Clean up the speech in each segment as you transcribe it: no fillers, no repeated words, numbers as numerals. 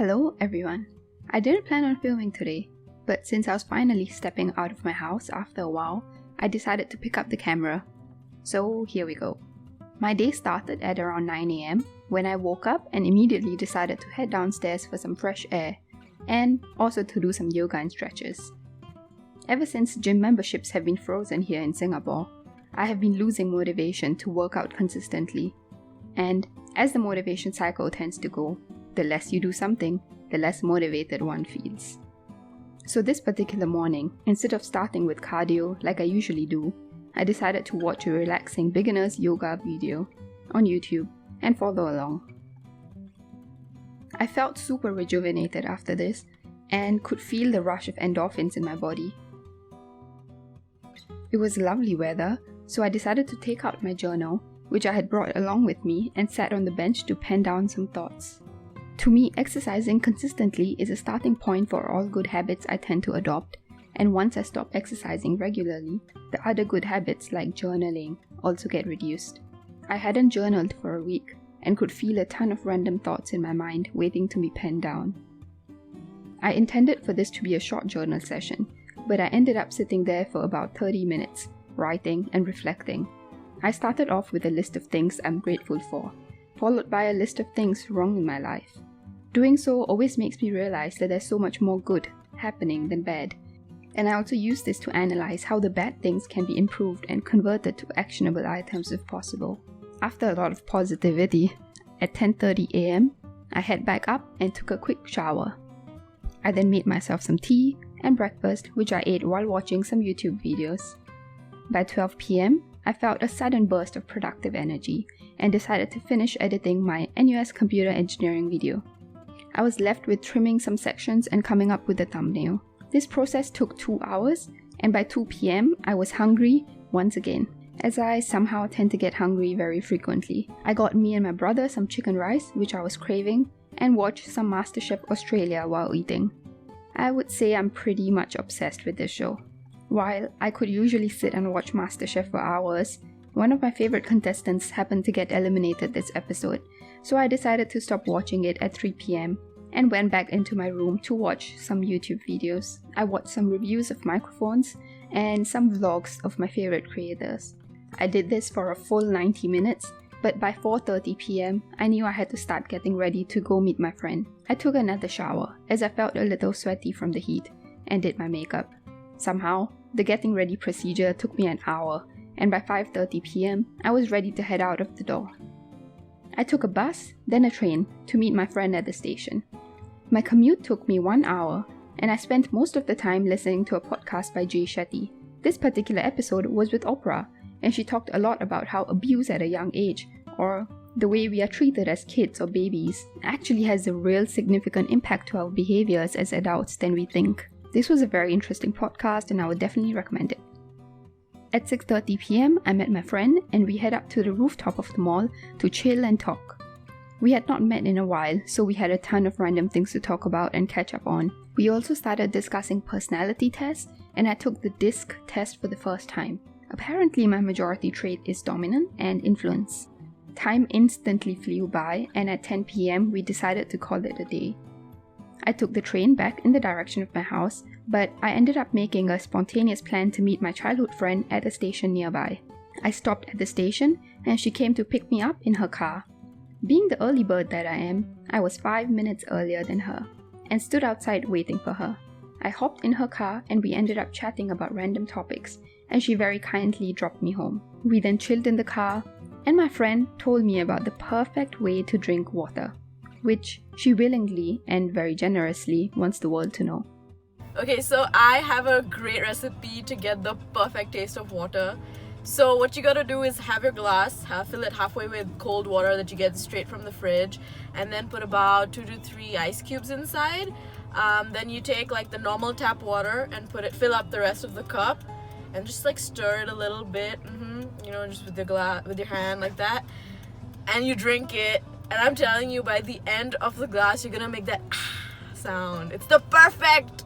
Hello everyone. I didn't plan on filming today, but since I was finally stepping out of my house after a while, I decided to pick up the camera. So here we go. My day started at around 9 AM when I woke up and immediately decided to head downstairs for some fresh air and also to do some yoga and stretches. Ever since gym memberships have been frozen here in Singapore, I have been losing motivation to work out consistently. And as the motivation cycle tends to go, the less you do something, the less motivated one feels. So this particular morning, instead of starting with cardio like I usually do, I decided to watch a relaxing beginner's yoga video on YouTube and follow along. I felt super rejuvenated after this and could feel the rush of endorphins in my body. It was lovely weather, so I decided to take out my journal, which I had brought along with me, and sat on the bench to pen down some thoughts. To me, exercising consistently is a starting point for all good habits I tend to adopt, and once I stop exercising regularly, the other good habits like journaling also get reduced. I hadn't journaled for a week and could feel a ton of random thoughts in my mind waiting to be penned down. I intended for this to be a short journal session, but I ended up sitting there for about 30 minutes, writing and reflecting. I started off with a list of things I'm grateful for, followed by a list of things wrong in my life. Doing so always makes me realize that there's so much more good happening than bad, and I also use this to analyze how the bad things can be improved and converted to actionable items if possible. After a lot of positivity, at 10:30 AM, I head back up and took a quick shower. I then made myself some tea and breakfast, which I ate while watching some YouTube videos. By 12 PM, I felt a sudden burst of productive energy and decided to finish editing my NUS computer engineering video. I was left with trimming some sections and coming up with a thumbnail. This process took 2 hours, and by 2 PM, I was hungry once again, as I somehow tend to get hungry very frequently. I got me and my brother some chicken rice, which I was craving, and watched some MasterChef Australia while eating. I would say I'm pretty much obsessed with this show. While I could usually sit and watch MasterChef for hours, one of my favorite contestants happened to get eliminated this episode, so I decided to stop watching it at 3 PM and went back into my room to watch some YouTube videos. I watched some reviews of microphones and some vlogs of my favorite creators. I did this for a full 90 minutes, but by 4:30 PM, I knew I had to start getting ready to go meet my friend. I took another shower as I felt a little sweaty from the heat and did my makeup. Somehow, the getting ready procedure took me an hour, and by 5:30 PM, I was ready to head out of the door. I took a bus, then a train, to meet my friend at the station. My commute took me 1 hour, and I spent most of the time listening to a podcast by Jay Shetty. This particular episode was with Oprah, and she talked a lot about how abuse at a young age, or the way we are treated as kids or babies, actually has a real significant impact to our behaviors as adults than we think. This was a very interesting podcast, and I would definitely recommend it. At 6:30 PM, I met my friend and we head up to the rooftop of the mall to chill and talk. We had not met in a while, so we had a ton of random things to talk about and catch up on. We also started discussing personality tests, and I took the DISC test for the first time. Apparently my majority trait is dominant and influence. Time instantly flew by, and at 10 PM we decided to call it a day. I took the train back in the direction of my house, but I ended up making a spontaneous plan to meet my childhood friend at a station nearby. I stopped at the station and she came to pick me up in her car. Being the early bird that I am, I was 5 minutes earlier than her and stood outside waiting for her. I hopped in her car and we ended up chatting about random topics, and she very kindly dropped me home. We then chilled in the car, and my friend told me about the perfect way to drink water, which she willingly and very generously wants the world to know. Okay, so I have a great recipe to get the perfect taste of water. So what you gotta do is have your glass, fill it halfway with cold water that you get straight from the fridge, and then put about 2 to 3 ice cubes inside. Then you take like the normal tap water and fill up the rest of the cup, and just like stir it a little bit, just with your hand like that, and you drink it. And I'm telling you, by the end of the glass, you're gonna make that sound. It's the perfect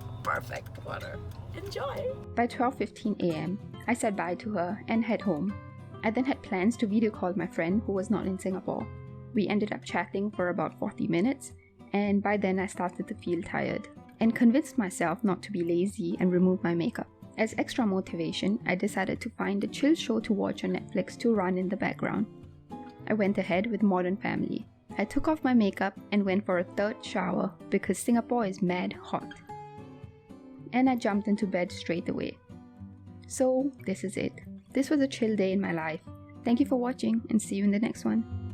water. Enjoy! By 12:15 AM, I said bye to her and head home. I then had plans to video call my friend who was not in Singapore. We ended up chatting for about 40 minutes, and by then I started to feel tired and convinced myself not to be lazy and remove my makeup. As extra motivation, I decided to find a chill show to watch on Netflix to run in the background. I went ahead with Modern Family. I took off my makeup and went for a third shower because Singapore is mad hot. And I jumped into bed straight away. So this is it. This was a chill day in my life. Thank you for watching and see you in the next one.